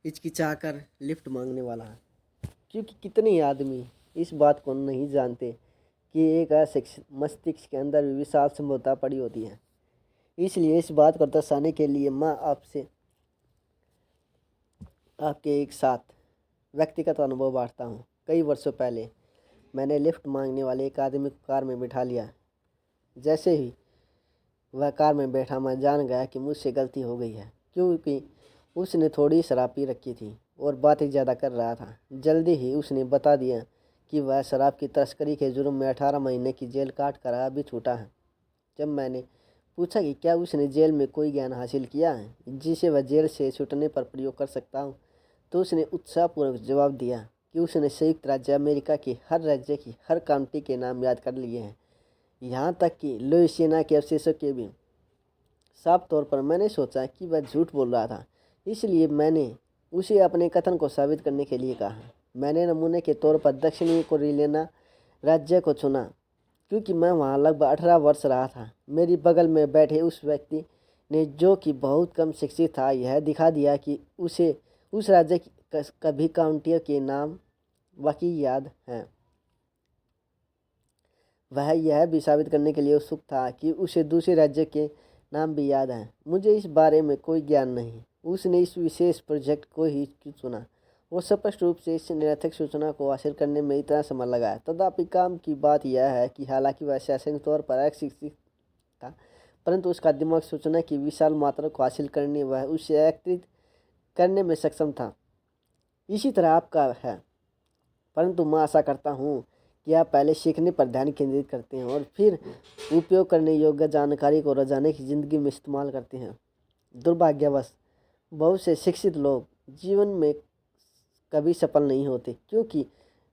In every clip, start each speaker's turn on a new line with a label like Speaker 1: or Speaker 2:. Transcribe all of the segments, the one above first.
Speaker 1: हिचकिचाकर lift मांगने वाला है, क्योंकि कितने ही आदमी इस बात को नहीं जानते कि एक अशिक्षित मस्तिष्क के अंदर भी विशाल संभवता पड़ी होती है। इसलिए इस बात को दर्शाने के लिए मैं आपसे आपके एक साथ व्यक्तिगत अनुभव बांटता हूँ। कई वर्षों पहले मैंने लिफ्ट मांगने वाले एक आदमी को कार में बिठा लिया। जैसे ही वह कार में बैठा, मैं जान गया कि मुझसे गलती हो गई है, क्योंकि उसने थोड़ी शराब पी रखी थी और बातें ज़्यादा कर रहा था। जल्दी ही उसने बता दिया कि वह शराब की तस्करी के जुर्म में 18 महीने की जेल काट कर अभी छूटा है। जब मैंने पूछा कि क्या उसने जेल में कोई ज्ञान हासिल किया है जिसे वह जेल से छूटने पर प्रयोग कर सकता हूँ, तो उसने उत्साहपूर्वक जवाब दिया कि उसने संयुक्त राज्य अमेरिका के हर राज्य की हर काउंटी के नाम याद कर लिए हैं, यहाँ तक कि लुइसियाना के अवशेषों के भी। साफ तौर पर मैंने सोचा कि वह झूठ बोल रहा था, इसलिए मैंने उसे अपने कथन को साबित करने के लिए कहा। मैंने नमूने के तौर पर दक्षिणी कैरोलिना राज्य को चुना, क्योंकि मैं वहाँ लगभग 18 वर्ष रहा था। मेरी बगल में बैठे उस व्यक्ति ने, जो कि बहुत कम शिक्षित था, यह दिखा दिया कि उसे उस राज्य की कभी काउंटियों के नाम बाकी याद हैं। वह यह भी साबित करने के लिए उत्सुक था कि उसे दूसरे राज्य के नाम भी याद हैं। मुझे इस बारे में कोई ज्ञान नहीं। उसने इस विशेष प्रोजेक्ट को ही क्यों चुना? वो स्पष्ट रूप से इस निरर्थक सूचना को हासिल करने में इतना समय लगाया। तथापि काम की बात यह है कि हालांकि वह शैक्षणिक तौर पर अशिक्षित था, परंतु उसका दिमाग सूचना की विशाल मात्रा को हासिल करने व उसे एकत्रित करने में सक्षम था। इसी तरह आपका है, परंतु मैं आशा करता हूँ कि आप पहले सीखने पर ध्यान केंद्रित करते हैं और फिर उपयोग करने योग्य जानकारी को रोजाना की ज़िंदगी में इस्तेमाल करते हैं। दुर्भाग्यवश बहुत से शिक्षित लोग जीवन में कभी सफल नहीं होते, क्योंकि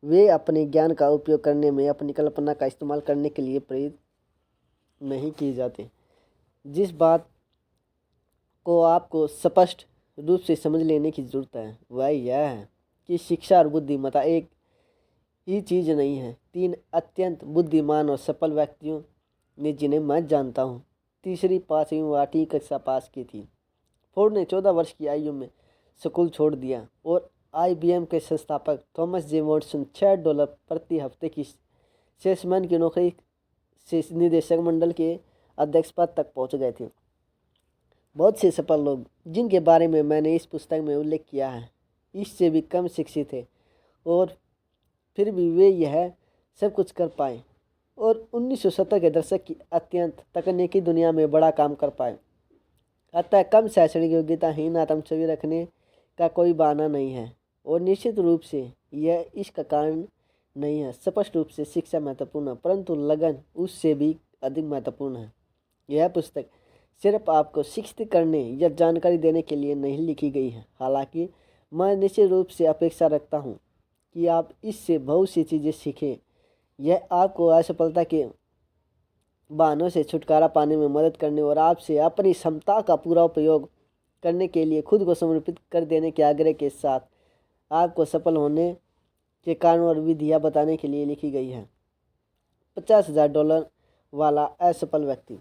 Speaker 1: वे अपने ज्ञान का उपयोग करने में अपनी कल्पना का इस्तेमाल करने के लिए प्रेरित नहीं किए जाते। जिस बात को आपको स्पष्ट रूप से समझ लेने की ज़रूरत है वह यह है कि शिक्षा और बुद्धिमत्ता एक ही चीज़ नहीं है। 3 अत्यंत बुद्धिमान और सफल व्यक्तियों ने, जिन्हें मैं जानता हूँ, तीसरी, 5वीं व 8वीं कक्षा पास की थी। फोर्ड ने 14 वर्ष की आयु में स्कूल छोड़ दिया और IBM के संस्थापक थॉमस जे वॉटसन $6 प्रति हफ्ते की सेल्समैन की नौकरी से निदेशक मंडल के अध्यक्ष पद तक पहुँच गए थे। बहुत से सफल लोग जिनके बारे में मैंने इस पुस्तक में उल्लेख किया है, इससे भी कम शिक्षित थे और फिर भी वे यह सब कुछ कर पाए और 1970 के दशक की अत्यंत तकनीकी दुनिया में बड़ा काम कर पाए। अतः कम शैक्षणिक योग्यताहीन आत्म छवि रखने का कोई बहाना नहीं है और निश्चित रूप से यह इसका कारण नहीं है। स्पष्ट रूप से शिक्षा महत्वपूर्ण है, परंतु लगन उससे भी अधिक महत्वपूर्ण है। यह पुस्तक सिर्फ आपको शिक्षित करने या जानकारी देने के लिए नहीं लिखी गई है। हालांकि मैं निश्चित रूप से अपेक्षा रखता हूँ कि आप इससे बहुत सी चीज़ें सीखें। यह आपको असफलता के बहानों से छुटकारा पाने में मदद करने और आपसे अपनी क्षमता का पूरा उपयोग करने के लिए खुद को समर्पित कर देने के आग्रह के साथ आपको सफल होने के कारण और विधियाँ बताने के लिए लिखी गई है। $50,000 वाला असफल व्यक्ति।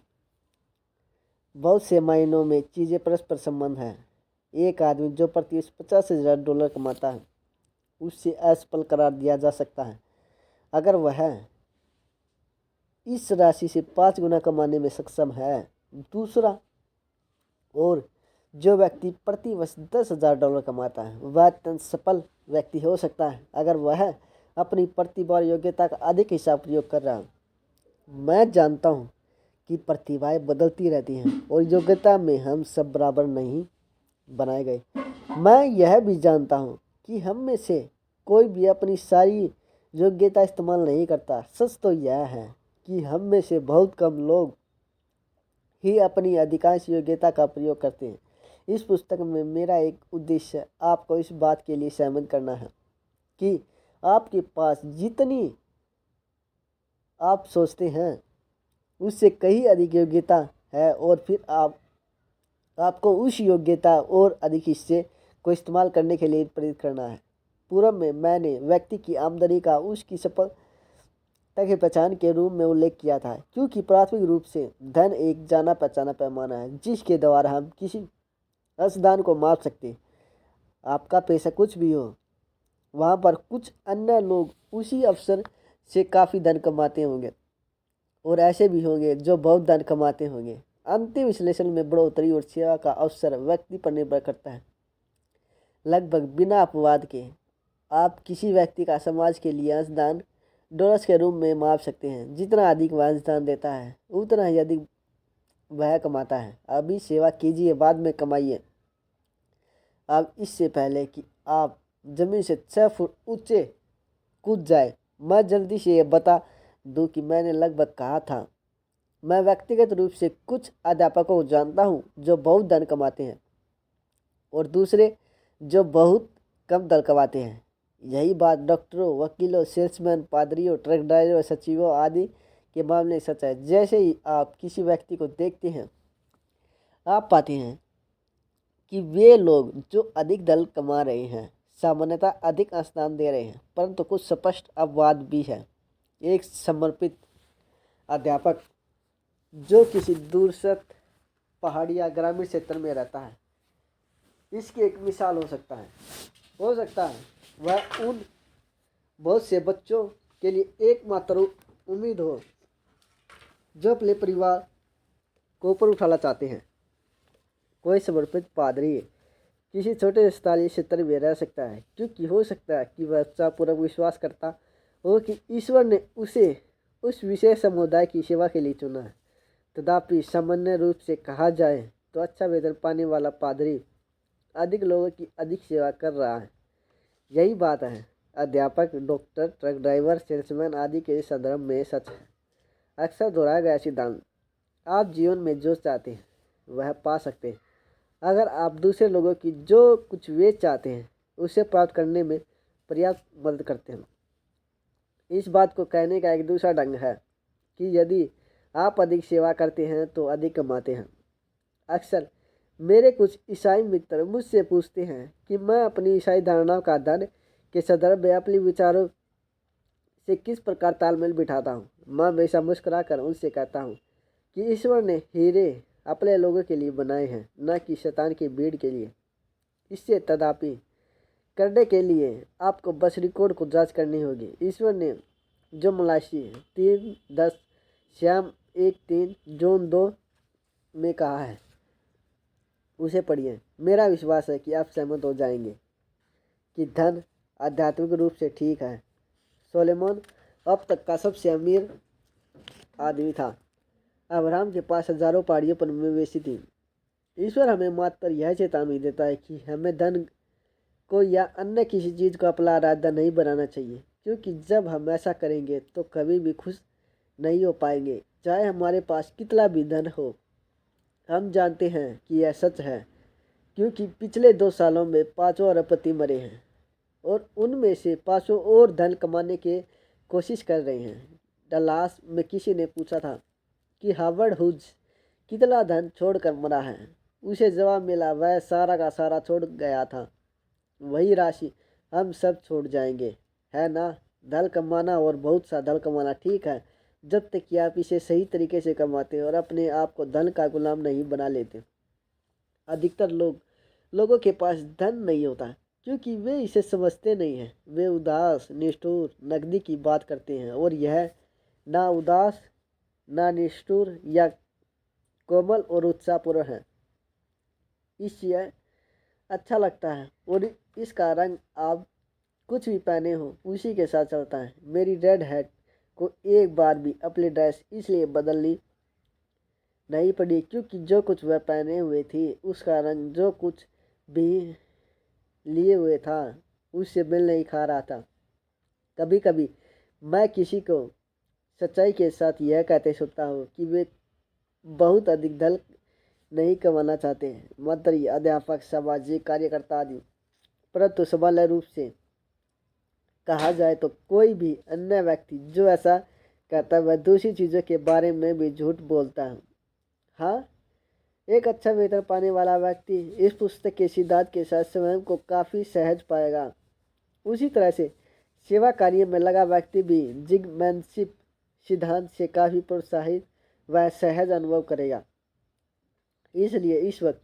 Speaker 1: बहुत से मायनों में चीज़ें परस्पर संबंध हैं। एक आदमी जो प्रति $50,000 कमाता है, उससे असफल करार दिया जा सकता है अगर वह इस राशि से 5 गुना कमाने में सक्षम है। दूसरा और जो व्यक्ति प्रति वर्ष $10,000 कमाता है, वह अत्यंत सफल व्यक्ति हो सकता है अगर वह अपनी प्रतिभा और योग्यता का अधिक हिस्सा प्रयोग कर रहा है। मैं जानता हूँ कि प्रतिभाएं बदलती रहती हैं और योग्यता में हम सब बराबर नहीं बनाए गए। मैं यह भी जानता हूँ कि हम में से कोई भी अपनी सारी योग्यता इस्तेमाल नहीं करता। सच तो यह है कि हम में से बहुत कम लोग ही अपनी अधिकांश योग्यता का प्रयोग करते हैं। इस पुस्तक में मेरा एक उद्देश्य आपको इस बात के लिए सहमत करना है कि आपके पास जितनी आप सोचते हैं उससे कहीं अधिक योग्यता है और फिर आपको उस योग्यता और अधिक हिस्से को इस्तेमाल करने के लिए प्रेरित करना है। पूर्व में मैंने व्यक्ति की आमदनी का उसकी सफलता की पहचान के रूप में उल्लेख किया था, क्योंकि प्राथमिक रूप से धन एक जाना पहचाना पैमाना है जिसके द्वारा हम किसी अंशदान को माप सकते। आपका पेशा कुछ भी हो, वहाँ पर कुछ अन्य लोग उसी अवसर से काफ़ी धन कमाते होंगे और ऐसे भी होंगे जो बहुत धन कमाते होंगे। अंतिम विश्लेषण में बढ़ोतरी और सेवा का अवसर व्यक्ति पर निर्भर करता है। लगभग बिना अपवाद के आप किसी व्यक्ति का समाज के लिए अंशदान डॉलर्स के रूप में माप सकते हैं। जितना अधिक वह अंशदान देता है उतना ही अधिक वह कमाता है। अभी सेवा कीजिए, बाद में कमाइए। अब इससे पहले कि आप जमीन से 6 फुट ऊंचे कूद जाए, मैं जल्दी से ये बता दूं कि मैंने लगभग कहा था। मैं व्यक्तिगत रूप से कुछ अध्यापकों को जानता हूं जो बहुत धन कमाते हैं और दूसरे जो बहुत कम धन कमाते हैं। यही बात डॉक्टरों, वकीलों, सेल्समैन, पादरियों, ट्रक ड्राइवरों, सचिवों आदि के मामले में सच है। जैसे ही आप किसी व्यक्ति को देखते हैं, आप पाते हैं कि वे लोग जो अधिक धन कमा रहे हैं सामान्यतः अधिक स्थान दे रहे हैं, परंतु कुछ स्पष्ट अपवाद भी है। एक समर्पित अध्यापक जो किसी दूरस्थ पहाड़ी या ग्रामीण क्षेत्र में रहता है, इसकी एक मिसाल हो सकता है वह उन बहुत से बच्चों के लिए एकमात्र उम्मीद हो जो अपने परिवार को ऊपर उठाना चाहते हैं। कोई समर्पित पादरी किसी छोटे स्थानीय क्षेत्र में रह सकता है क्योंकि हो सकता है कि वह उत्साहपूर्वक विश्वास करता हो कि ईश्वर ने उसे उस विशेष समुदाय की सेवा के लिए चुना है। तथापि सामान्य रूप से कहा जाए तो अच्छा वेतन पाने वाला पादरी अधिक लोगों की अधिक सेवा कर रहा है। यही बात है अध्यापक, डॉक्टर, ट्रक ड्राइवर, सेल्समैन आदि के संदर्भ में सच है। अक्सर दोहराया गया सिद्धांत, आप जीवन में जो चाहते हैं वह पा सकते हैं अगर आप दूसरे लोगों की जो कुछ वे चाहते हैं उसे प्राप्त करने में पर्याप्त मदद करते हैं। इस बात को कहने का एक दूसरा ढंग है कि यदि आप अधिक सेवा करते हैं तो अधिक कमाते हैं। अक्सर मेरे कुछ ईसाई मित्र मुझसे पूछते हैं कि मैं अपनी ईसाई धारणाओं का धन के संदर्भ में अपने विचारों से किस प्रकार तालमेल बिठाता हूँ। मैं हमेशा मुस्कुरा कर उनसे कहता हूँ कि ईश्वर ने हीरे अपने लोगों के लिए बनाए हैं, न कि शैतान की भीड़ के लिए। इससे तथापि करने के लिए आपको बस रिकॉर्ड को जांच करनी होगी। ईश्वर ने जो मलाशी 3:10 श्याम 1:3 जॉन 2 में कहा है उसे पढ़िए। मेरा विश्वास है कि आप सहमत हो जाएंगे कि धन आध्यात्मिक रूप से ठीक है। सोलोमन अब तक का सबसे अमीर आदमी था। अब्राहम के पास हजारों पहाड़ियों पर मवेशी थी। ईश्वर हमें मात्र यह चेतावनी देता है कि हमें धन को या अन्य किसी चीज़ को अपना आराध्य नहीं बनाना चाहिए, क्योंकि जब हम ऐसा करेंगे तो कभी भी खुश नहीं हो पाएंगे, चाहे हमारे पास कितना भी धन हो। हम जानते हैं कि यह सच है क्योंकि पिछले 2 सालों में 5 अरबपति मरे हैं और उनमें से 5 और धन कमाने की कोशिश कर रहे हैं। डलास में किसी ने पूछा था कि हार्वर्ड हुज कितना धन छोड़कर मरा है। उसे जवाब मिला, वह सारा का सारा छोड़ गया था। वही राशि हम सब छोड़ जाएंगे, है ना। धन कमाना और बहुत सा धन कमाना ठीक है, जब तक कि आप इसे सही तरीके से कमाते हैं और अपने आप को धन का गुलाम नहीं बना लेते। अधिकतर लोगों के पास धन नहीं होता क्योंकि वे इसे समझते नहीं हैं। वे उदास, निष्ठुर, नकदी की बात करते हैं और यह ना उदास, ना निष्ठुर या कोमल और उत्साहपूर्ण है। इससे अच्छा लगता है और इसका रंग आप कुछ भी पहने हो उसी के साथ चलता है। मेरी रेड हैट को एक बार भी अपनी ड्रेस इसलिए बदलनी नहीं पड़ी क्योंकि जो कुछ वह पहने हुए थी उसका रंग जो कुछ भी लिए हुए था उससे मिल नहीं खा रहा था। कभी कभी मैं किसी को सच्चाई के साथ यह कहते सुनता हूँ कि वे बहुत अधिक धन नहीं कमाना चाहते हैं, मंत्री, अध्यापक, सामाजिक कार्यकर्ता आदि। परंतु सामान्य रूप से कहा जाए तो कोई भी अन्य व्यक्ति जो ऐसा कहता है वह दूसरी चीज़ों के बारे में भी झूठ बोलता है। हाँ, एक अच्छा वेतन पाने वाला व्यक्ति इस पुस्तक के सिद्धांत के साथ स्वयं को काफ़ी सहज पाएगा। उसी तरह से सेवा कार्य में लगा व्यक्ति भी जिगमैनशिप सिद्धांत से काफ़ी प्रोत्साहित व सहज अनुभव करेगा। इसलिए इस वक्त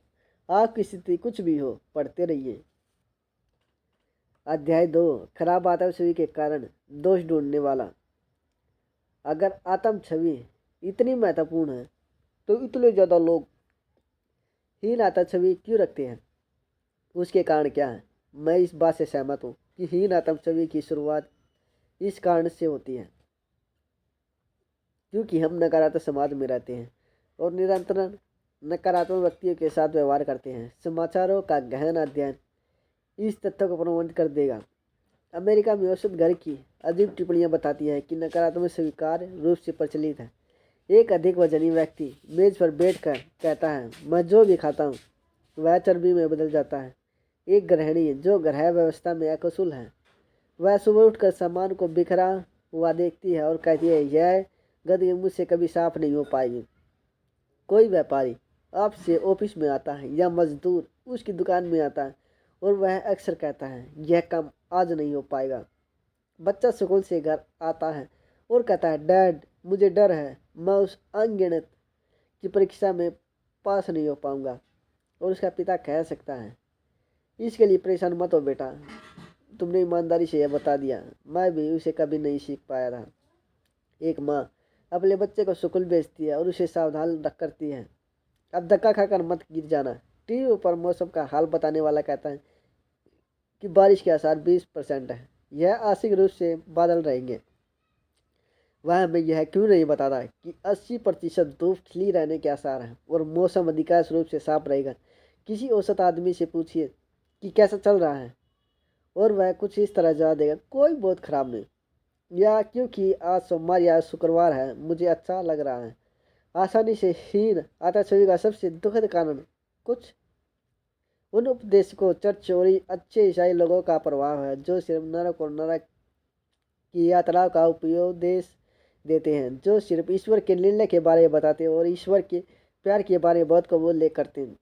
Speaker 1: आपकी स्थिति कुछ भी हो, पढ़ते रहिए। अध्याय 2, खराब आत्म छवि के कारण दोष ढूंढने वाला। अगर आत्म छवि इतनी महत्वपूर्ण है तो इतने ज़्यादा लोग हीन आत्म छवि क्यों रखते हैं? उसके कारण क्या है? मैं इस बात से सहमत हूँ कि हीन आत्म छवि की शुरुआत इस कारण से होती है क्योंकि हम नकारात्मक समाज में रहते हैं और निरंतर नकारात्मक व्यक्तियों के साथ व्यवहार करते हैं। समाचारों का गहन अध्ययन इस तथ्य को प्रमाणित कर देगा। अमेरिका में औसत घर की अजीब टिप्पणियां बताती हैं कि नकारात्मक स्वीकार रूप से प्रचलित है। एक अधिक वजनी व्यक्ति मेज पर बैठकर कहता है, मैं जो भी खाता हूँ वह चर्बी में बदल जाता है। एक गृहिणी जो गृह व्यवस्था में अकुशल है, वह सुबह उठकर सामान को बिखरा हुआ देखती है और कहती है, यह गंदगी मुझसे कभी साफ नहीं हो पाएगी। कोई व्यापारी आपसे ऑफिस में आता है या मजदूर उसकी दुकान में आता है और वह अक्सर कहता है, यह काम आज नहीं हो पाएगा। बच्चा स्कूल से घर आता है और कहता है, डैड मुझे डर है, मैं उस अनगिनत की परीक्षा में पास नहीं हो पाऊंगा। और उसका पिता कह सकता है, इसके लिए परेशान मत हो बेटा, तुमने ईमानदारी से यह बता दिया, मैं भी उसे कभी नहीं सीख पाया था। एक माँ अपने बच्चे को स्कूल भेजती है और उसे सावधान करती है, अब धक्का खाकर मत गिर जाना। टीवी पर मौसम का हाल बताने वाला कहता है कि बारिश के आसार 20% है, यह आंशिक रूप से बादल रहेंगे। वह हमें यह क्यों नहीं बताता कि 80% धूप खिली रहने के आसार हैं और मौसम अधिकांश रूप से साफ रहेगा। किसी औसत आदमी से पूछिए कि कैसा चल रहा है और वह कुछ इस तरह जवाब देगा, कोई बहुत खराब नहीं, या क्योंकि आज सोमवार या शुक्रवार है मुझे अच्छा लग रहा है। आसानी से हीन आत्म छवि का सबसे दुखद कारण कुछ उन उपदेशकों, चर्च और अच्छे ईसाई लोगों का प्रभाव है जो सिर्फ नरक और नरक की यात्रा का उपदेश देते हैं, जो सिर्फ ईश्वर के निर्णय के बारे में बताते हैं और ईश्वर के प्यार के बारे में बहुत कबूल ले करते हैं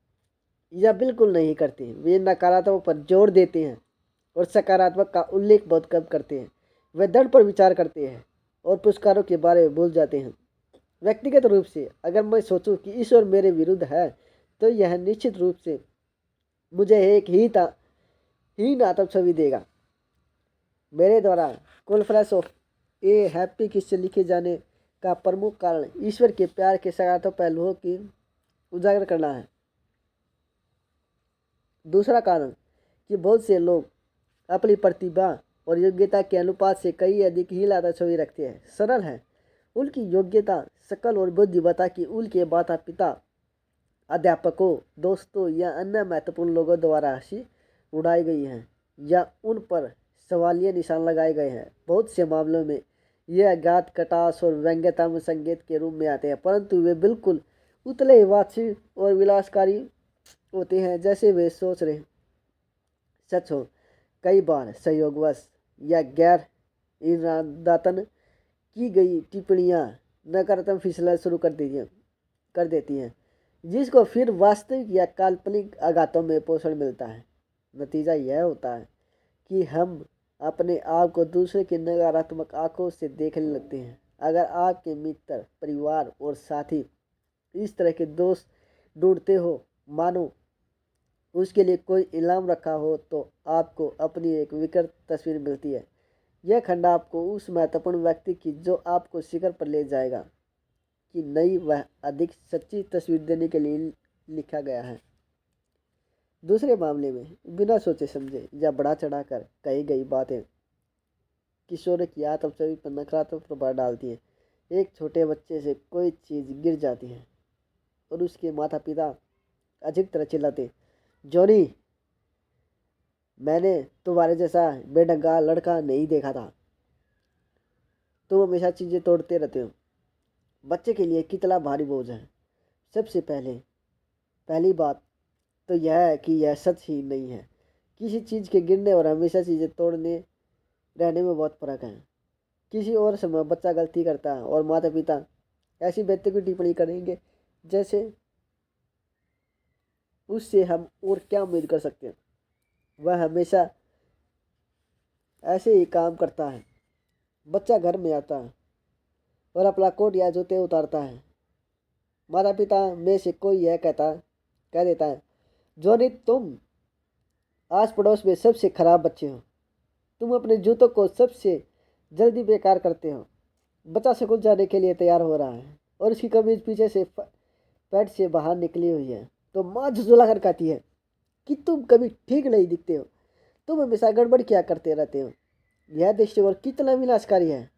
Speaker 1: या बिल्कुल नहीं करते। वे नकारात्मक पर जोर देते हैं और सकारात्मक का उल्लेख बहुत कम करते हैं। वे दृढ़ पर विचार करते हैं और पुरस्कारों के बारे में भूल जाते हैं। व्यक्तिगत रूप से अगर मैं सोचूं कि ईश्वर मेरे विरुद्ध है तो यह निश्चित रूप से मुझे एक हीन आत्म छवि देगा। मेरे द्वारा कॉन्फ्रेंस ऑफ ए हैप्पी किस्से लिखे जाने का प्रमुख कारण ईश्वर के प्यार के सकारात्मक पहलुओं की उजागर करना है। दूसरा कारण कि बहुत से लोग अपनी प्रतिभा और योग्यता के अनुपात से कई अधिक हीन आत्म छवि रखते हैं। सरल है, उनकी योग्यता, शकल और बुद्धिमत्ता की उनके माता पिता, अध्यापकों, दोस्तों या अन्य महत्वपूर्ण लोगों द्वारा हंसी उड़ाई गई है या उन पर सवालिया निशान लगाए गए हैं। बहुत से मामलों में ये अज्ञात कटास और व्यंग्यतामय संकेत के रूप में आते हैं, परंतु वे बिल्कुल उतले वाचिक और विलासकारी होते हैं जैसे वे सोच रहे सच हो। कई बार संयोगवश या गैर इरादतन की गई टिप्पणियां नकारात्मक फिसलन शुरू कर देती हैं जिसको फिर वास्तविक या काल्पनिक आघातों में पोषण मिलता है। नतीजा यह होता है कि हम अपने आप को दूसरे की नकारात्मक आंखों से देखने लगते हैं। अगर आपके मित्र, परिवार और साथी इस तरह के दोस्त ढूंढते हो मानो उसके लिए कोई इनाम रखा हो, तो आपको अपनी एक विकृत तस्वीर मिलती है। यह खंड आपको उस महत्वपूर्ण व्यक्ति की जो आपको शिखर पर ले जाएगा कि नई वह अधिक सच्ची तस्वीर देने के लिए लिखा गया है। दूसरे मामले में बिना सोचे समझे या बढ़ा चढ़ाकर कही गई बातें किशोर की आत्म छवि पर नकारात्मक प्रभाव डालती हैं। एक छोटे बच्चे से कोई चीज़ गिर जाती है और उसके माता पिता अजीब तरह चिल्लाते, जॉनी मैंने तुम्हारे जैसा बेढंगा लड़का नहीं देखा था, तुम हमेशा चीज़ें तोड़ते रहते हो। बच्चे के लिए कितना भारी बोझ है। सबसे पहली बात तो यह है कि यह सच ही नहीं है। किसी चीज़ के गिरने और हमेशा चीज़ें तोड़ने रहने में बहुत फर्क है। किसी और समय बच्चा गलती करता है और माता पिता ऐसी व्यक्ति की टिप्पणी करेंगे जैसे उससे हम और क्या उम्मीद कर सकते हैं। वह हमेशा ऐसे ही काम करता है। बच्चा घर में आता है और अपना कोट या जूते उतारता है। माता पिता में से कोई यह कह देता है, जॉनी तुम आस पड़ोस में सबसे खराब बच्चे हो। तुम अपने जूतों को सबसे जल्दी बेकार करते हो। बच्चा स्कूल जाने के लिए तैयार हो रहा है और उसकी कमीज पीछे से पैट से बाहर निकली हुई है, तो माँ झुझला कर कहती है कि तुम कभी ठीक नहीं दिखते हो, तुम हमेशा गड़बड़ क्या करते रहते हो। यह दृष्टिकोण कितना विनाशकारी है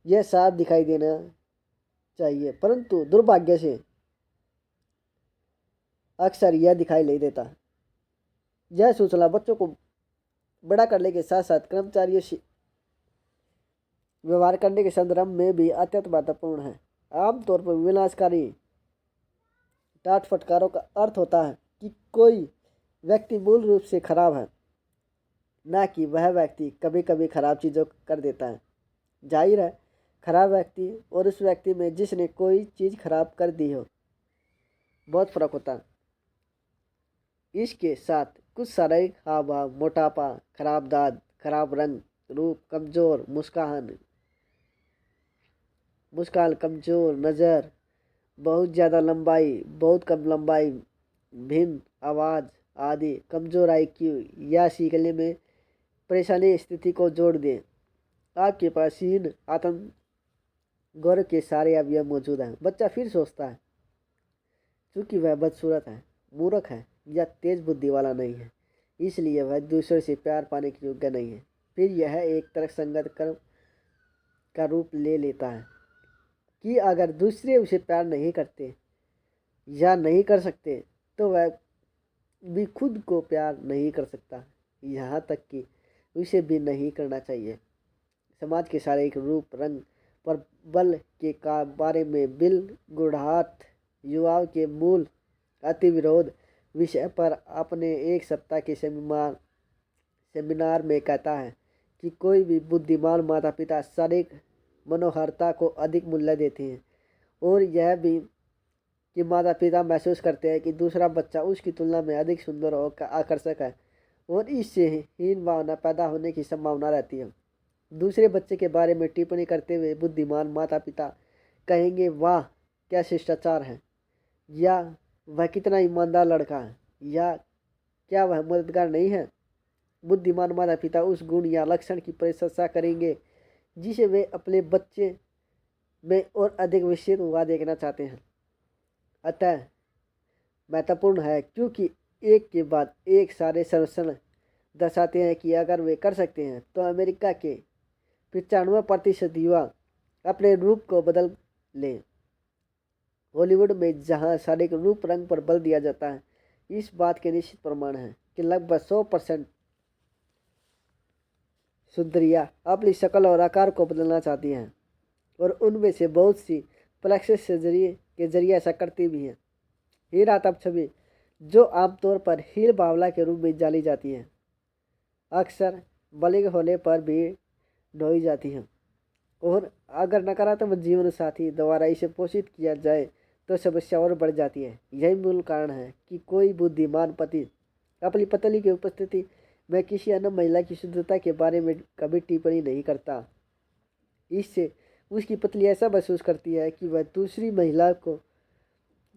Speaker 1: यह साफ दिखाई देना चाहिए, परंतु दुर्भाग्य से अक्सर यह दिखाई नहीं देता। यह सूचना बच्चों को बड़ा करने के साथ साथ कर्मचारियों से व्यवहार करने के संदर्भ में भी अत्यंत महत्वपूर्ण है। आमतौर पर विनाशकारी डांट फटकारों का अर्थ होता है कि कोई व्यक्ति मूल रूप से खराब है, ना कि वह व्यक्ति कभी कभी खराब चीज़ों कर देता है। जाहिर है, खराब व्यक्ति और उस व्यक्ति में जिसने कोई चीज़ खराब कर दी हो बहुत फर्क होता है। इसके साथ कुछ शारीरिक हाव भाव, मोटापा, खराब दांत, खराब रंग रूप, कमजोर मुस्कान, कमजोर नज़र, बहुत ज़्यादा लंबाई, बहुत कम लंबाई, भिन्न आवाज़ आदि, कमजोर IQ या सीखने में परेशानी स्थिति को जोड़ दें। आपके पास हीन आत्म गौरव के सारे अवयव मौजूद हैं। बच्चा फिर सोचता है क्योंकि वह बदसूरत है, मूर्ख है या तेज बुद्धि वाला नहीं है, इसलिए वह दूसरे से प्यार पाने के योग्य नहीं है। फिर यह एक तर्कसंगत कर्म का रूप ले लेता है कि अगर दूसरे उसे प्यार नहीं करते या नहीं कर सकते तो वह भी खुद को प्यार नहीं कर सकता, यहाँ तक कि उसे भी नहीं करना चाहिए। समाज के शारीरिक रूप रंग पर बल के बारे में बिल गुडहार्ट युवाओं के मूल अतिविरोध विषय पर अपने एक सप्ताह के सेमिनार में कहता है कि कोई भी बुद्धिमान माता पिता शारीरिक मनोहरता को अधिक मूल्य देते हैं, और यह भी कि माता पिता महसूस करते हैं कि दूसरा बच्चा उसकी तुलना में अधिक सुंदर और आकर्षक है, और इससे हीन भावना पैदा होने की संभावना रहती है। दूसरे बच्चे के बारे में टिप्पणी करते हुए बुद्धिमान माता पिता कहेंगे, वाह क्या शिष्टाचार है, या वह कितना ईमानदार लड़का है, या क्या वह मददगार नहीं है। बुद्धिमान माता पिता उस गुण या लक्षण की प्रशंसा करेंगे जिसे वे अपने बच्चे में और अधिक विकसित हुआ देखना चाहते हैं। अतः महत्वपूर्ण है क्योंकि एक के बाद एक सारे सर्वेक्षण दर्शाते हैं कि अगर वे कर सकते हैं तो अमेरिका के 95% युवा अपने रूप को बदल लें। हॉलीवुड में जहां शारीरिक रूप रंग पर बल दिया जाता है, इस बात के निश्चित प्रमाण है कि लगभग 100% सुंदरियां अपनी शक्ल और आकार को बदलना चाहती हैं, और उनमें से बहुत सी प्लास्टिक सर्जरी के जरिए ऐसा करती भी हैं। हीन आत्म छवि जो आमतौर पर हीन बावला के रूप में जानी जाती है, अक्सर बलिग होने पर भी ढोई जाती हैं, और अगर नकारात्मक जीवन साथी द्वारा इसे पोषित किया जाए तो समस्या और बढ़ जाती है। यही मूल कारण है कि कोई बुद्धिमान पति अपनी पत्नी की उपस्थिति में किसी अन्य महिला की शुद्धता के बारे में कभी टिप्पणी नहीं करता। इससे उसकी पत्नी ऐसा महसूस करती है कि वह दूसरी महिला को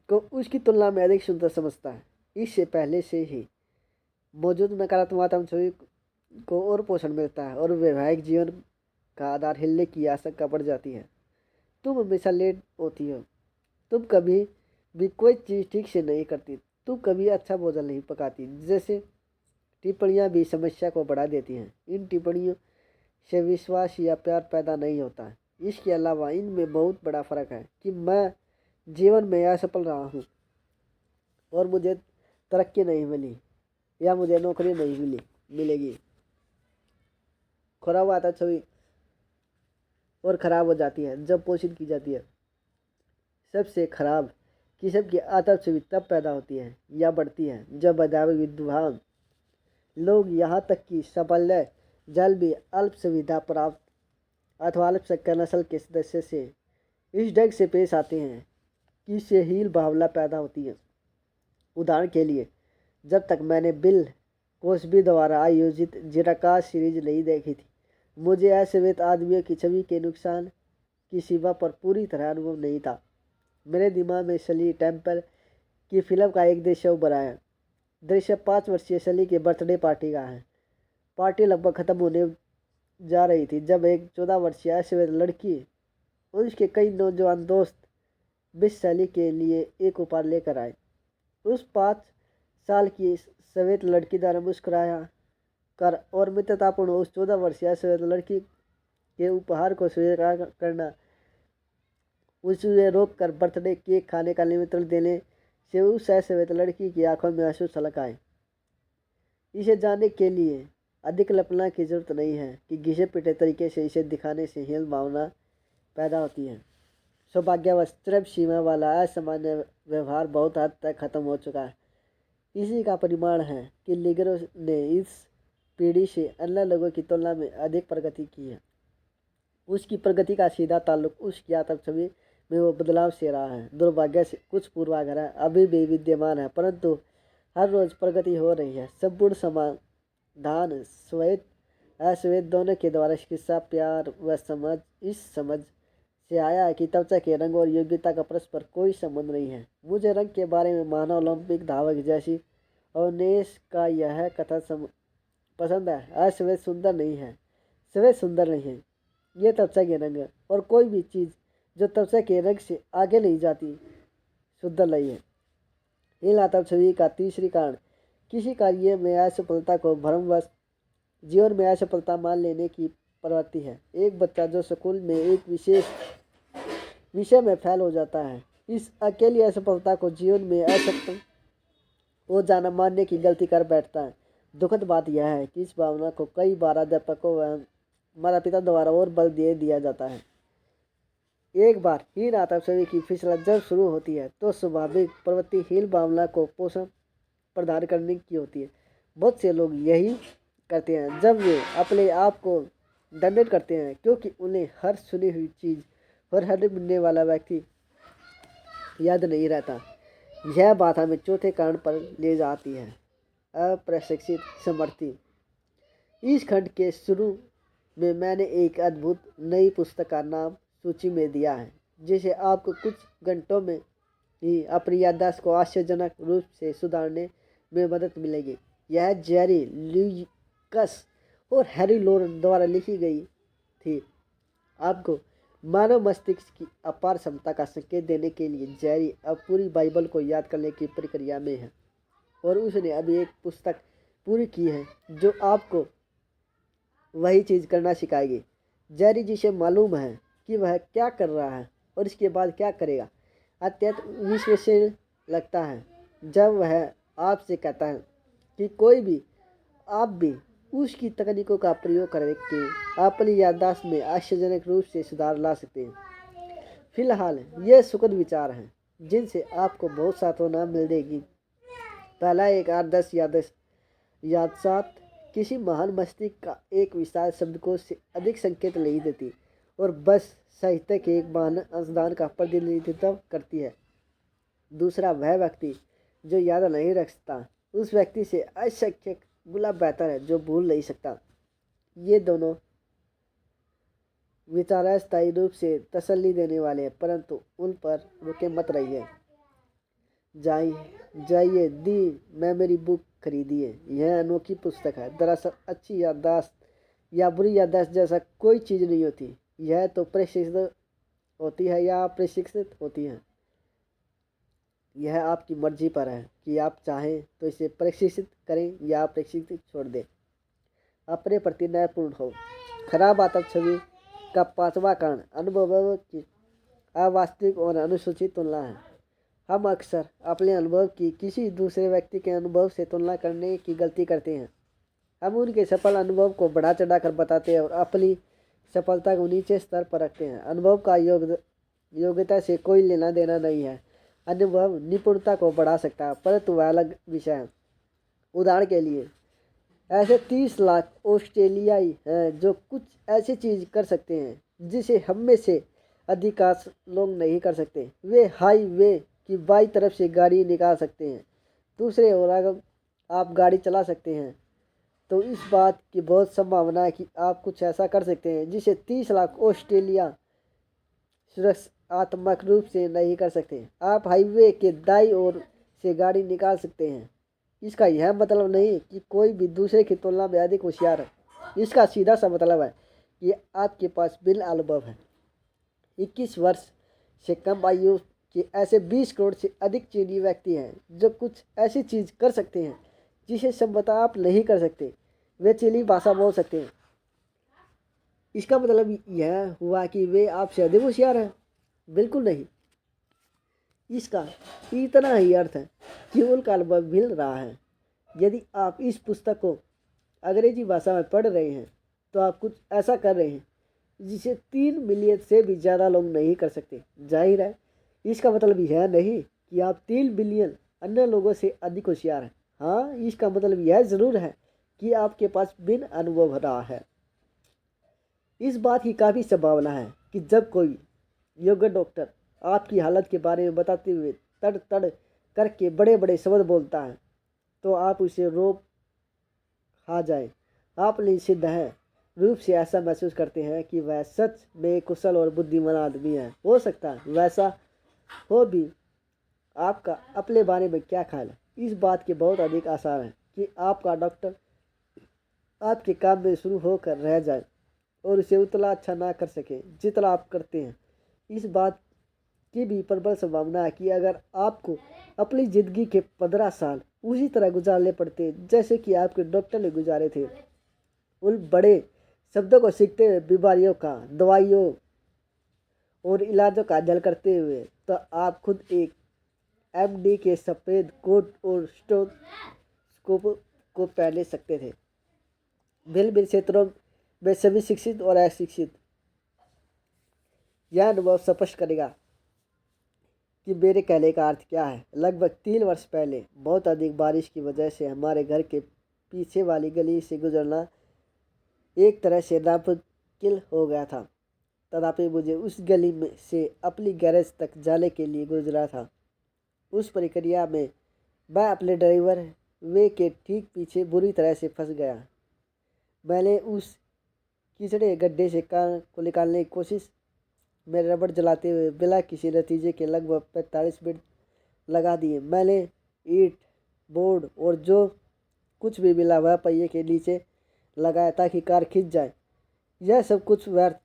Speaker 1: उसकी तुलना में अधिक सुंदर समझता है। इससे पहले से ही मौजूद नकारात्मक आत्म छवि को और पोषण मिलता है और वैवाहिक जीवन का आधार हिलने की आशंका बढ़ जाती है। तुम हमेशा लेट होती हो, तुम कभी भी कोई चीज़ ठीक से नहीं करती, तुम कभी अच्छा भोजन नहीं पकाती, जैसे टिप्पणियाँ भी समस्या को बढ़ा देती हैं। इन टिप्पणियों से विश्वास या प्यार पैदा नहीं होता है। इसके अलावा इनमें बहुत बड़ा फर्क है कि मैं जीवन में असफल रहा हूँ और मुझे तरक्की नहीं मिली या मुझे नौकरी नहीं मिलेगी। खराब आदत छवि और ख़राब हो जाती है जब पोषित की जाती है। सबसे खराब किस्म की आदत छवि तब पैदा होती है या बढ़ती है जब मेधावी विद्वान लोग, यहाँ तक कि सामान्य जल भी अल्प सुविधा प्राप्त अथवा अल्पसंख्यक नस्ल के सदस्य से इस ढंग से पेश आते हैं कि इससे हीन भावना पैदा होती है। उदाहरण के लिए, जब तक मैंने बिल कोस्बी द्वारा आयोजित जिराकास सीरीज नहीं देखी थी, मुझे अश्वेत आदमियों की छवि के नुकसान की सीमा पर पूरी तरह अनुभव नहीं था। मेरे दिमाग में शली टेम्पल की फिल्म का एक दृश्य उभरा है। दृश्य 5 वर्षीय शली के बर्थडे पार्टी का है। पार्टी लगभग ख़त्म होने जा रही थी जब एक 14 वर्षीय अश्वेत लड़की और उसके कई नौजवान दोस्त विष शैली के लिए एक उपहार लेकर आए। उस 5 साल की श्वेत लड़की द्वारा मुस्कुराया कर और मित्रतापूर्ण उस 14 वर्षीय श्वेत लड़की के उपहार को स्वीकार करना, उसे रोक कर बर्थडे केक खाने का निमंत्रण देने से उस श्वेत लड़की की आंखों में आंसू छलक आए। इसे जानने के लिए अधिक कल्पना की जरूरत नहीं है कि घिसे पिटे तरीके से इसे दिखाने से हीन भावना पैदा होती है। सौभाग्यवश चरम सीमा वाला असामान्य व्यवहार बहुत हद तक खत्म हो चुका है। इसी का परिमाण है कि लीगरों ने इस पीढ़ी से अन्य लोगों की तुलना में अधिक प्रगति की है। उसकी प्रगति का सीधा ताल्लुक उसकी आत्म छवि में वो बदलाव से रहा है। दुर्भाग्य से कुछ पूर्वाग्रह अभी भी विद्यमान है, परंतु हर रोज प्रगति हो रही है। संपूर्ण समाधान श्वेत अश्वेत दोनों के द्वारा चिकित्सा, प्यार व समझ इस समझ से आया है कि त्वचा के रंग और योग्यता का परस्पर कोई संबंध नहीं है। मुझे रंग के बारे में मानव ओलंपिक धावक जैसी अवनेश का यह कथा पसंद है। अश्वेत सुंदर नहीं है, श्वेत सुंदर नहीं है, ये त्वचा के रंग है, और कोई भी चीज़ जो त्वचा के रंग से आगे नहीं जाती सुंदर नहीं है। इन आत्म छवि का तीसरी कारण किसी कार्य में असफलता को भ्रमवश जीवन में असफलता मान लेने की प्रवृत्ति है। एक बच्चा जो स्कूल में एक विशेष विषय में फेल हो जाता है, इस अकेली असफलता को जीवन में असफल हो जाना मानने की गलती कर बैठता है। दुखद बात यह है कि इस भावना को कई बार अध्यापकों व माता पिता द्वारा और बल दे दिया जाता है। एक बार हीन आत्म छवि की फिसलन जब शुरू होती है तो स्वाभाविक प्रवृत्ति हीन भावना को पोषण प्रदान करने की होती है। बहुत से लोग यही करते हैं जब वे अपने आप को दंडित करते हैं, क्योंकि उन्हें हर सुनी हुई चीज़ और हर मिलने वाला व्यक्ति याद नहीं रहता। यह बात हमें चौथे कारण पर ले जाती है, अप्रशिक्षित समर्थी। इस खंड के शुरू में मैंने एक अद्भुत नई पुस्तक का नाम सूची में दिया है, जिसे आपको कुछ घंटों में ही अपनी याददाश्त को आश्चर्यजनक रूप से सुधारने में मदद मिलेगी। यह जेरी ल्यूकस और हैरी लोरन द्वारा लिखी गई थी। आपको मानव मस्तिष्क की अपार क्षमता का संकेत देने के लिए जेरी अब पूरी बाइबल को याद करने की प्रक्रिया में है, और उसने अभी एक पुस्तक पूरी की है जो आपको वही चीज़ करना सिखाएगी। जेरी जिसे मालूम है कि वह क्या कर रहा है और इसके बाद क्या करेगा, अत्यंत विश्वसनीय लगता है जब वह आपसे कहता है कि कोई भी आप भी उसकी तकनीकों का प्रयोग करके अपनी याददाश्त में आश्चर्यजनक रूप से सुधार ला सकते हैं। फिलहाल ये सुखद विचार हैं जिनसे आपको बहुत सांत्वना मिलेगी। पहला एक आदर्श याददाश्त किसी महान मस्तिष्क का एक विशाल शब्दकोश से अधिक संकेत नहीं देती और बस साहित्य के एक महान अंशदान का प्रतिनिधित्व करती है। दूसरा, वह व्यक्ति जो याद नहीं रख सकता उस व्यक्ति से असंख्य गुना बेहतर है जो भूल नहीं सकता। ये दोनों विचार स्थायी रूप से तसल्ली देने वाले हैं, परंतु उन पर रुके मत रहिए। जाइए दी मेमोरी बुक खरीदिए। यह अनोखी पुस्तक है। दरअसल अच्छी याददाश्त या बुरी याददाश्त जैसा कोई चीज़ नहीं होती। यह तो प्रशिक्षित होती है या प्रशिक्षित होती है। यह आपकी मर्जी पर है कि आप चाहें तो इसे प्रशिक्षित करें या प्रशिक्षित छोड़ दें। अपने प्रति न्यायपूर्ण हो। खराब आत्म छवि का पांचवा कारण अनुभवों की अवास्तविक और अनुसूचित तुलना है। हम अक्सर अपने अनुभव की किसी दूसरे व्यक्ति के अनुभव से तुलना करने की गलती करते हैं। हम उनके सफल अनुभव को बढ़ा चढ़ा कर बताते हैं और अपनी सफलता को नीचे स्तर पर रखते हैं। अनुभव का योग्यता से कोई लेना देना नहीं है। अनुभव निपुणता को बढ़ा सकता है, परंतु वह अलग विषय है। उदाहरण के लिए ऐसे 30 लाख ऑस्ट्रेलियाई हैं जो कुछ ऐसी चीज़ कर सकते हैं जिसे हम में से अधिकांश लोग नहीं कर सकते। वे हाईवे की बाईं तरफ से गाड़ी निकाल सकते हैं। दूसरे ओर अगर आप गाड़ी चला सकते हैं तो इस बात की बहुत संभावना है कि आप कुछ ऐसा कर सकते हैं जिसे 30 लाख ऑस्ट्रेलिया सुरक्षात्मक रूप से नहीं कर सकते। आप हाईवे के दाईं ओर से गाड़ी निकाल सकते हैं। इसका यह मतलब नहीं कि कोई भी दूसरे की तुलना में अधिक होशियार है। इसका सीधा सा मतलब है कि आपके पास बिना अनुभव है। 21 वर्ष से कम आयु के ऐसे 20 करोड़ से अधिक चीनी व्यक्ति हैं जो कुछ ऐसी चीज़ कर सकते हैं जिसे संभवतः आप नहीं कर सकते। वे चीनी भाषा बोल सकते हैं। इसका मतलब यह हुआ कि वे आपसे अधिक होशियार हैं? बिल्कुल नहीं। इसका इतना ही अर्थ है कि उनका अनुभव मिल रहा है। यदि आप इस पुस्तक को अंग्रेजी भाषा में पढ़ रहे हैं तो आप कुछ ऐसा कर रहे हैं जिसे 3 मिलियन से भी ज़्यादा लोग नहीं कर सकते। जाहिर है इसका मतलब यह नहीं कि आप 3 बिलियन अन्य लोगों से अधिक होशियार हैं। हाँ, इसका मतलब यह ज़रूर है कि आपके पास बिन अनुभव रहा है। इस बात की काफ़ी संभावना है कि जब कोई योग्य डॉक्टर आपकी हालत के बारे में बताते हुए तड़ तड़ करके बड़े बड़े शब्द बोलता है तो आप उसे रोक खा जाए। आप निश्चित है रूप से ऐसा महसूस करते हैं कि वह सच में कुशल और बुद्धिमान आदमी है। हो सकता है वैसा हो भी। आपका अपने बारे में क्या ख्याल है? इस बात के बहुत अधिक आसार है कि आपका डॉक्टर आपके काम में शुरू होकर रह जाए और उसे उतना अच्छा ना कर सके जितना आप करते हैं। इस बात की भी प्रबल संभावना है कि अगर आपको अपनी ज़िंदगी के 15 साल उसी तरह गुजारने पड़ते जैसे कि आपके डॉक्टर ने गुजारे थे, उन बड़े शब्दों को सीखते हुए, बीमारियों का, दवाइयों और इलाजों का अध्ययन करते हुए, तो आप खुद एक एमडी के सफ़ेद कोट और स्टोस्कोप को पहन सकते थे। भिन्न भिन्न क्षेत्रों में सभी शिक्षित और अशिक्षित यह अनुभव स्पष्ट करेगा कि मेरे कहने का अर्थ क्या है। लगभग 3 वर्ष पहले बहुत अधिक बारिश की वजह से हमारे घर के पीछे वाली गली से गुजरना एक तरह से नामुमकिन हो गया था। तथापि मुझे उस गली में से अपनी गैरेज तक जाने के लिए गुजरा था। उस प्रक्रिया में मैं अपने ड्राइवर वे के ठीक पीछे बुरी तरह से फंस गया। मैंने उस कीचड़े गड्ढे से कार को निकालने की कोशिश में रबड़ जलाते हुए बिना किसी नतीजे के लगभग 45 मिनट लगा दिए। मैंने ईंट, बोर्ड और जो कुछ भी मिला वह पहिए के नीचे लगाया ताकि कार खिंच जाए। यह सब कुछ व्यर्थ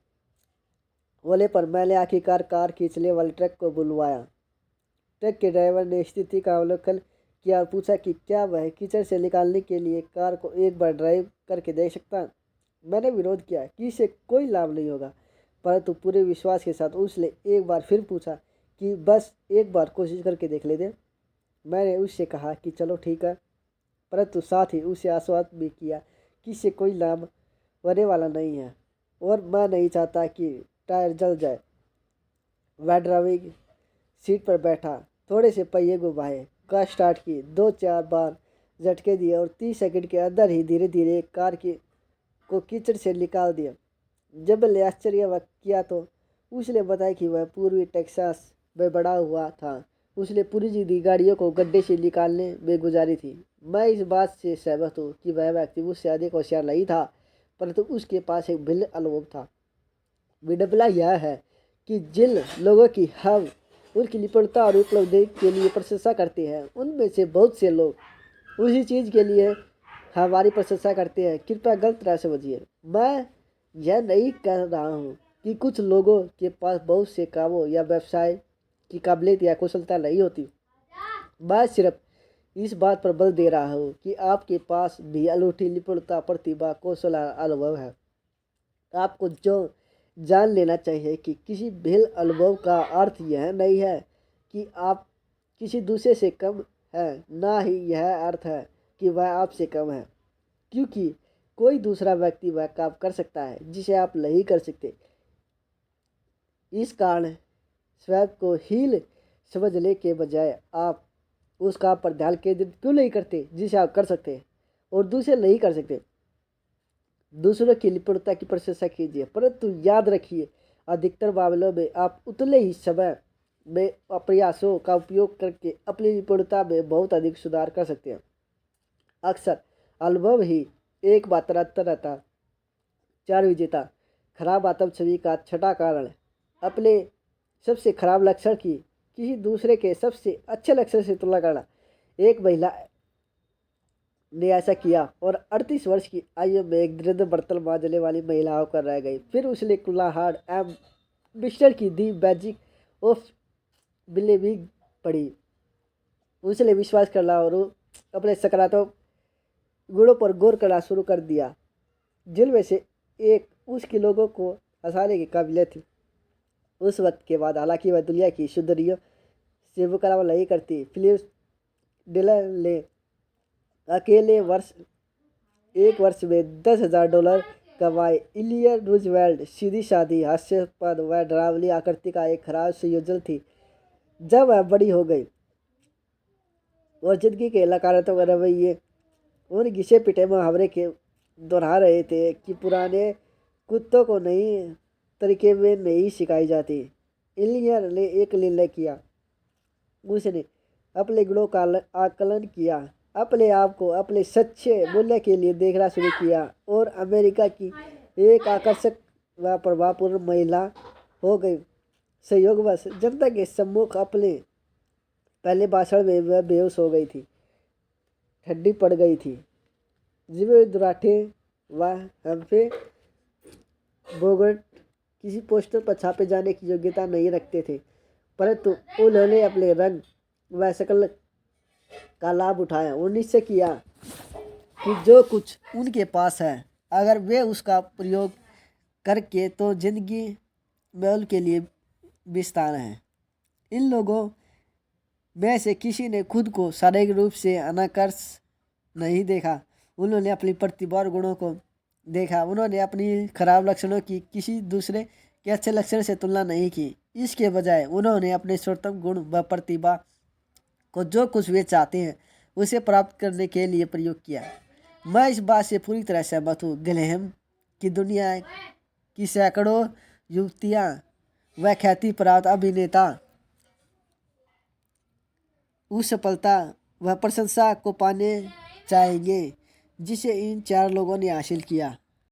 Speaker 1: होने पर मैंने आखिरकार कार खींचने वाले ट्रक को बुलवाया। ट्रक के ड्राइवर ने स्थिति का अवलोकन किया और पूछा कि क्या वह कीचड़ से निकालने के लिए कार को एक बार ड्राइव करके देख सकता। मैंने विरोध किया कि इससे कोई लाभ नहीं होगा, परंतु पूरे विश्वास के साथ उसने एक बार फिर पूछा कि बस एक बार कोशिश करके देख लेते। मैंने उससे कहा कि चलो ठीक है, परंतु साथ ही उसे आश्वस्त भी किया कि इससे कोई लाभ होने वाला नहीं है और मैं नहीं चाहता कि टायर जल जाए। वह ड्राइविंग सीट पर बैठा, थोड़े से पहिए घुमाए, कार स्टार्ट की, 2-4 बार झटके दिए और 30 सेकंड के अंदर ही धीरे धीरे कार को कीचड़ से निकाल दिया। जब मैंने आश्चर्य व्यक्त किया तो उसने बताया कि वह पूर्वी टेक्सास में बड़ा हुआ था। उसने पूरी जिंदगी गाड़ियों को गड्ढे से निकालने में गुजारी थी। मैं इस बात से सहमत हूँ कि वह व्यक्ति मुझसे अधिक होशियार नहीं था, परंतु उसके पास एक भिन्न अनुभव था। विडंबना यह है कि जिन लोगों की हम उनकी निपुणता और उपलब्धि के लिए प्रशंसा करते हैं, उनमें से बहुत से लोग उसी चीज़ के लिए हमारी प्रशंसा करते हैं। कृपया गलत ना समझिए। मैं यह नहीं कह रहा हूँ कि कुछ लोगों के पास बहुत से कामों या व्यवसाय की काबिलियत या कुशलता नहीं होती। मैं सिर्फ इस बात पर बल दे रहा हूँ कि आपके पास भी अनूठी निपुणता, प्रतिभा, कौशल और अनुभव है। आपको जो जान लेना चाहिए कि किसी भी अनुभव का अर्थ यह नहीं है कि आप किसी दूसरे से कम हैं, ना ही यह अर्थ है कि वह आपसे कम है, क्योंकि कोई दूसरा व्यक्ति वह काम कर सकता है जिसे आप नहीं कर सकते। इस कारण स्वयं को हीन समझने के बजाय आप उस काम पर ध्यान केंद्रित क्यों नहीं करते जिसे आप कर सकते हैं और दूसरे नहीं कर सकते। दूसरों की निपुणता की प्रशंसा कीजिए, परंतु याद रखिए अधिकतर मामलों में आप उतने ही समय में प्रयासों का उपयोग करके अपनी निपुणता में बहुत अधिक सुधार कर सकते हैं। अक्सर अनुभव ही एक मात्र रहता 4 विजेता खराब आत्म छवि का छठा कारण है। अपने सबसे खराब लक्षण की किसी दूसरे के सबसे अच्छे लक्षण से तुलना करना। एक महिला ने ऐसा किया और 38 वर्ष की आयु में एक वृद्ध बर्तन मांजने वाली महिला होकर रह गई। फिर उसने कुल्हाड़ एम मिस्टर की दी मैजिक ऑफ बिलीविंग पढ़ी। उसने विश्वास करना और अपने सकारात्मक गुणों पर गौर करना शुरू कर दिया, जिनमें से एक उसके लोगों को हंसाने की काबिलियत थी। उस वक्त के बाद हालांकि वह दुनिया की सुंदरियों से मुकाबला नहीं करती। फिलिप्स डिलन ने अकेले एक वर्ष में $10,000 कमाए। इलियन रूजवेल्ट सीधी सादी, हास्यास्पद व डरावनी आकृति का एक खराब संयोजन थी। जब वह बड़ी हो गई और जिंदगी के नकारात्मक रवैये उन घिसे पिटे मुहावरे के दोहरा रहे थे कि पुराने कुत्तों को नई तरीके में नहीं सिखाई जाती। इलियन ने एक निर्णय किया। उसने अपने गुणों का आकलन किया, अपने आप को अपने सच्चे मूल्य के लिए देखना शुरू किया और अमेरिका की एक आकर्षक व प्रभावपूर्ण महिला हो गई। संयोगवश जनता के सम्मुख अपने पहले भाषण में वह बेहोश हो गई थी, ठंडी पड़ गई थी। जिम्मे दुराठे व हमफे बोगर्ट किसी पोस्टर पर छापे जाने की योग्यता नहीं रखते थे, परंतु उन्होंने अपने रंग व शक्ल का लाभ उठाया और निश्चय किया कि जो कुछ उनके पास है अगर वे उसका प्रयोग करके तो जिंदगी में उनके लिए विस्तार है। इन लोगों में से किसी ने खुद को शारीरिक रूप से अनाकर्ष नहीं देखा। उन्होंने अपनी प्रतिभा और गुणों को देखा। उन्होंने अपनी खराब लक्षणों की किसी दूसरे के अच्छे लक्षण से तुलना नहीं की। इसके बजाय उन्होंने अपने सर्वोत्तम गुण व प्रतिभा को जो कुछ वे चाहते हैं उसे प्राप्त करने के लिए प्रयोग किया। मैं इस बात से पूरी तरह सहमत हूँ। ग्लेहम की दुनिया की सैकड़ों युवतियाँ व ख्याति प्राप्त अभिनेता उस सफलता व प्रशंसा को पाने चाहेंगे जिसे इन 4 लोगों ने हासिल किया।